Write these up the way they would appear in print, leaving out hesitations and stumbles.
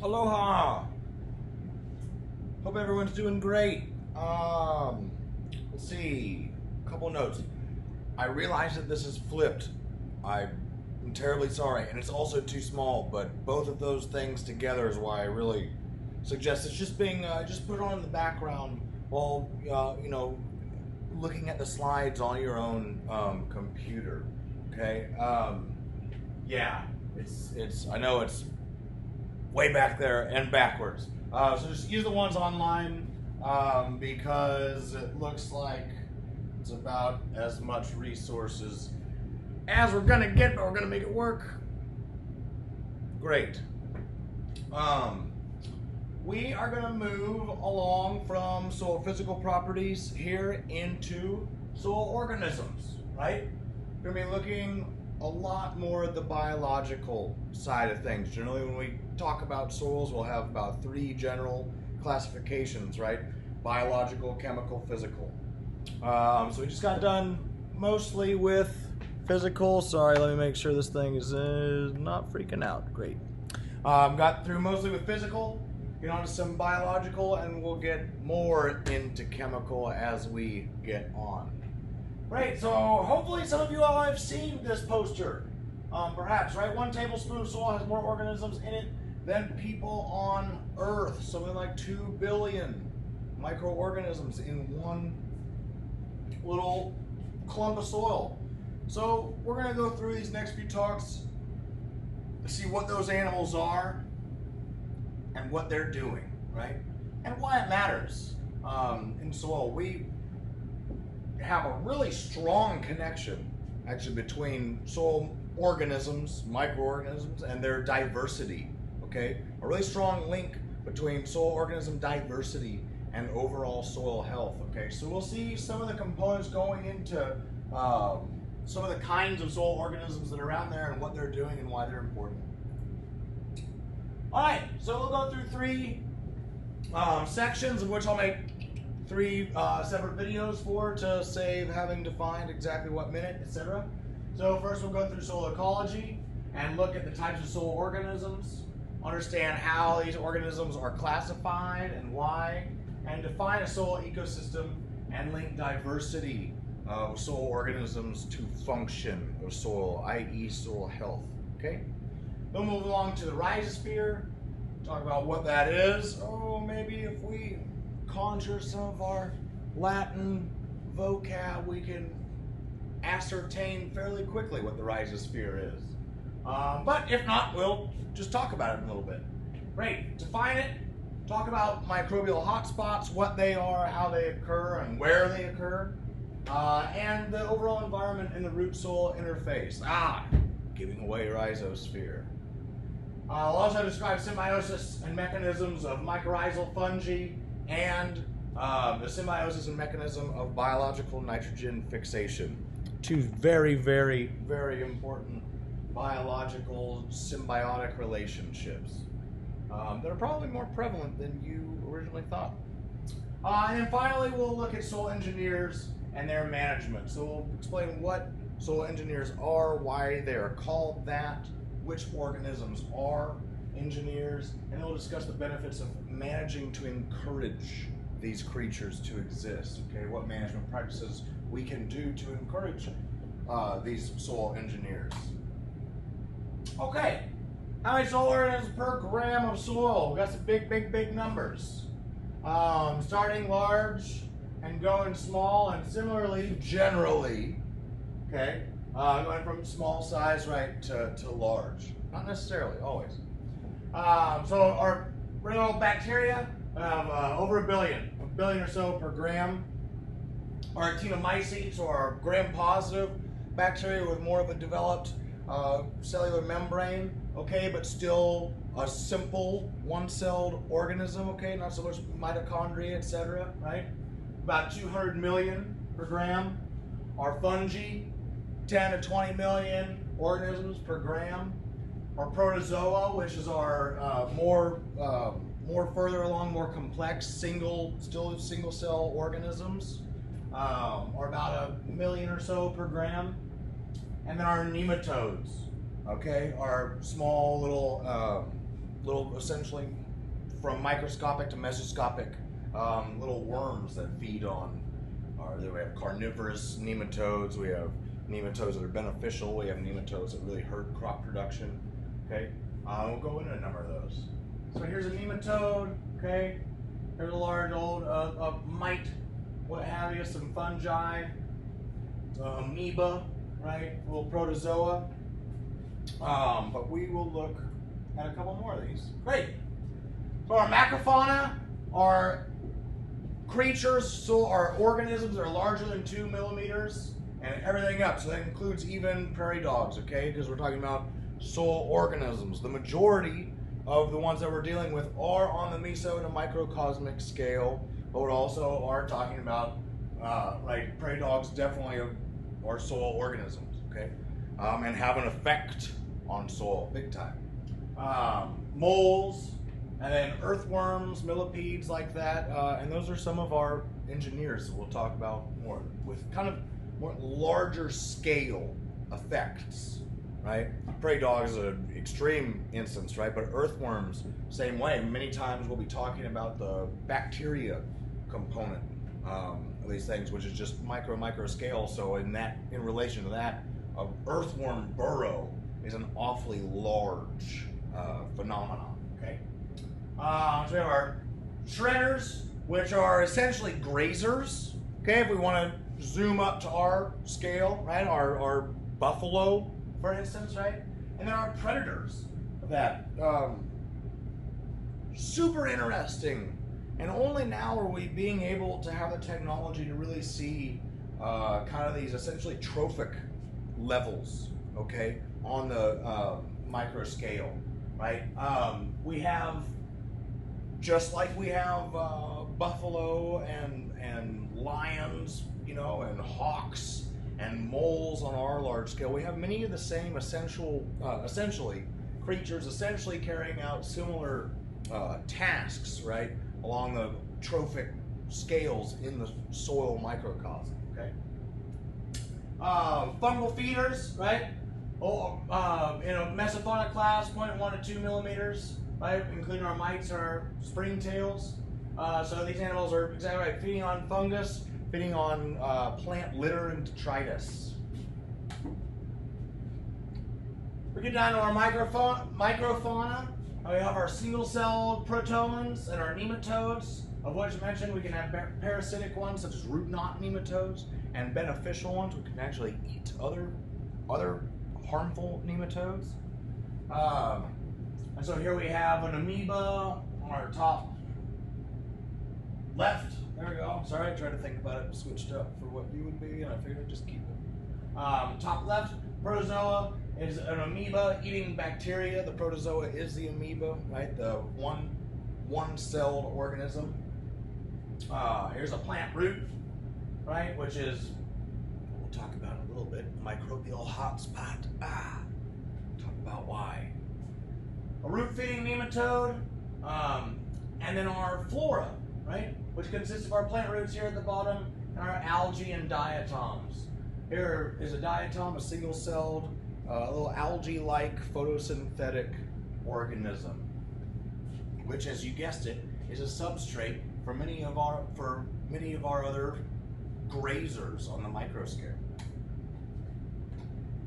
Aloha! Hope everyone's doing great. Let's see. A couple notes. I realize that this is flipped. I'm terribly sorry, and it's also too small, but both of those things together is why I really suggest it's just being, just put it on in the background while, looking at the slides on your own computer. Okay? Yeah, I know it's way back there and backwards. So just use the ones online because it looks like it's about as much resources as we're gonna get, but we're gonna make it work. Great. We are gonna move along from soil physical properties here into soil organisms, right? We're gonna be looking a lot more at the biological side of things. Generally, when we talk about soils, we'll have about 3 general classifications, right? Biological, chemical, physical. So we just got done mostly with physical. Sorry, let me make sure this thing is not freaking out. Great. Got through mostly with physical, get on to some biological, and we'll get more into chemical as we get on. Right, so hopefully some of you all have seen this poster, perhaps, right? 1 tablespoon of soil has more organisms in it than people on Earth. Something like 2 billion microorganisms in 1 little clump of soil. So we're going to go through these next few talks to see what those animals are and what they're doing, right? And why it matters in soil. We have a really strong connection actually between soil organisms, microorganisms, and their diversity, okay? A really strong link between soil organism diversity and overall soil health, okay? So we'll see some of the components going into some of the kinds of soil organisms that are out there and what they're doing and why they're important. All right, so we'll go through 3 sections, of which I'll make 3 separate videos for to save having to find exactly what minute, etc. So first we'll go through soil ecology and look at the types of soil organisms, understand how these organisms are classified and why, and define a soil ecosystem and link diversity of soil organisms to function of soil, i.e. soil health, okay? Then we'll move along to the rhizosphere, talk about what that is. Oh, maybe if we conjure some of our Latin vocab, we can ascertain fairly quickly what the rhizosphere is. But if not, we'll just talk about it a little bit. Great, define it, talk about microbial hotspots, what they are, how they occur, and where they occur, and the overall environment and the root-soil interface. Giving away rhizosphere. I'll also describe symbiosis and mechanisms of mycorrhizal fungi and the symbiosis and mechanism of biological nitrogen fixation. 2 very, very, very important biological symbiotic relationships that are probably more prevalent than you originally thought. And then finally, we'll look at soil engineers and their management. So we'll explain what soil engineers are, why they are called that, which organisms are engineers, and then we'll discuss the benefits of managing to encourage these creatures to exist, okay? What management practices we can do to encourage these soil engineers. Okay, how many soil organisms per gram of soil? We've got some big, big, big numbers. Starting large and going small, and similarly, generally, okay? Going from small size, right, to large. Not necessarily, always. So our real bacteria have over a billion or so per gram. Our actinomycetes, or our gram-positive bacteria with more of a developed cellular membrane, okay, but still a simple 1-celled organism, okay, not so much mitochondria, etc., right? About 200 million per gram. Our fungi, 10 to 20 million organisms per gram. Our protozoa, which is our more further along, more complex, single cell organisms, are about 1 million or so per gram. And then our nematodes, okay, are small little little, essentially, from microscopic to mesoscopic little worms that feed on. We have carnivorous nematodes. We have nematodes that are beneficial. We have nematodes that really hurt crop production. Okay, we'll go into a number of those. So here's a nematode. Okay, here's a large old mite, what have you, some fungi, amoeba, right, little protozoa. But we will look at a couple more of these. Great. So our macrofauna are creatures, so our organisms are larger than 2 millimeters, and everything up. So that includes even prairie dogs, okay? Because we're talking about soil organisms. The majority of the ones that we're dealing with are on the meso to microcosmic scale, but we also are talking about, like prairie dogs definitely are soil organisms, okay? And have an effect on soil, big time. Moles, and then earthworms, millipedes like that, and those are some of our engineers that we'll talk about more with kind of more larger scale effects, right? Prairie dogs is an extreme instance, right? But earthworms, same way. Many times we'll be talking about the bacteria component of these things, which is just micro scale. So in relation to that, an earthworm burrow is an awfully large phenomenon, okay? So we have our shredders, which are essentially grazers, okay, if we want to zoom up to our scale, right, our buffalo, for instance, right, and then our predators of that. Super interesting, and only now are we being able to have the technology to really see kind of these essentially trophic levels, okay, on the micro scale, right? We have, just like we have buffalo and lions, you know, and hawks and moles on our large scale, we have many of the same essentially creatures essentially carrying out similar tasks, right, along the trophic scales in the soil microcosm, okay? Fungal feeders, right? In a mesofauna class, 0.1 to 2 millimeters, right? Including our mites and our springtails. So these animals are exactly right, feeding on fungus, feeding on plant litter and detritus. We get down to our microfauna. We have our single-celled protons and our nematodes, of which I mentioned we can have parasitic ones such as root knot nematodes, and beneficial ones we can actually eat other harmful nematodes. And so here we have an amoeba on our top left. There we go. Sorry, I tried to think about it, switched up for what you would be, and I figured I'd just keep it. Top left, protozoa is an amoeba eating bacteria. The protozoa is the amoeba, right? The one-celled organism. Here's a plant root, right? Which is, we'll talk about it a little bit, microbial hotspot. Talk about why. A root-feeding nematode, and then our flora, right? Which consists of our plant roots here at the bottom, and our algae and diatoms. Here is a diatom, a single-celled, little algae-like photosynthetic organism, which, as you guessed it, is a substrate for many of our other grazers on the microscale.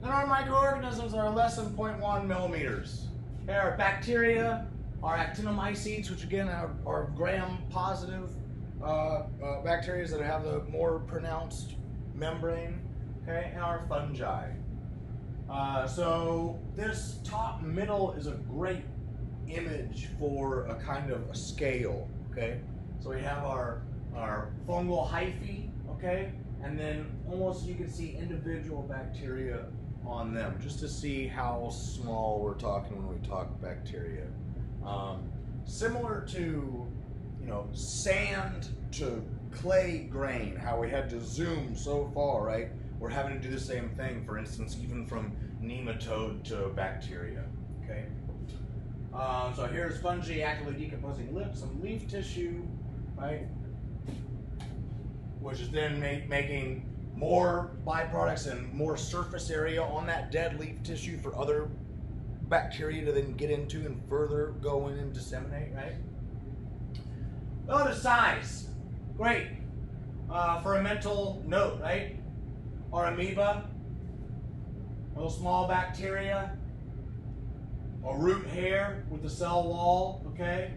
Then our microorganisms are less than 0.1 millimeters. There are bacteria, our actinomycetes, which again are gram-positive bacteria that have the more pronounced membrane, okay, and our fungi. So this top middle is a great image for a kind of a scale, okay? So we have our fungal hyphae, okay, and then almost you can see individual bacteria on them, just to see how small we're talking when we talk bacteria. Similar to, you know, sand to clay grain, how we had to zoom so far, right? We're having to do the same thing, for instance, even from nematode to bacteria, okay? So here's fungi actively decomposing some leaf tissue, right? Which is then making more byproducts and more surface area on that dead leaf tissue for other bacteria to then get into and further go in and disseminate, right? Oh, the size. Great. For a mental note, right? Our amoeba, a little small bacteria, a root hair with the cell wall, okay?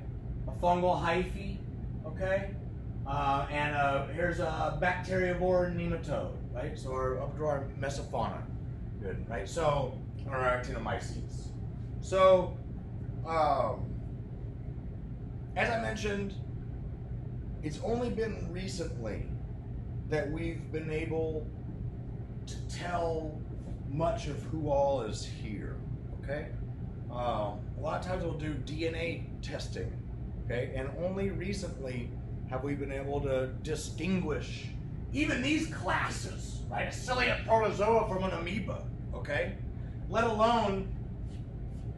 A fungal hyphae, okay? And here's a bacteriivore nematode, right? So we're up to our mesofauna, good, right? So, our actinomycetes. So, as I mentioned, it's only been recently that we've been able to tell much of who all is here, okay? A lot of times we'll do DNA testing, okay? And only recently have we been able to distinguish even these classes, right? A ciliate protozoa from an amoeba, okay? Let alone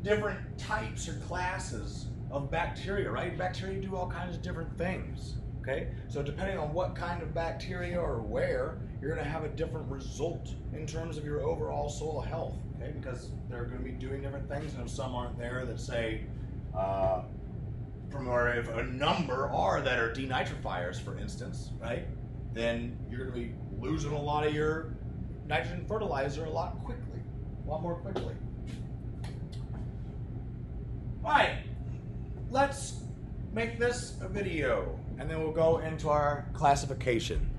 different types or classes of bacteria, right? Bacteria do all kinds of different things, okay? So depending on what kind of bacteria or where, you're going to have a different result in terms of your overall soil health, okay? Because they're going to be doing different things, and if some aren't there that say, from where if a number are that are denitrifiers, for instance, right? Then you're going to be losing a lot of your nitrogen fertilizer a lot more quickly. All right, let's make this a video, and then we'll go into our classification.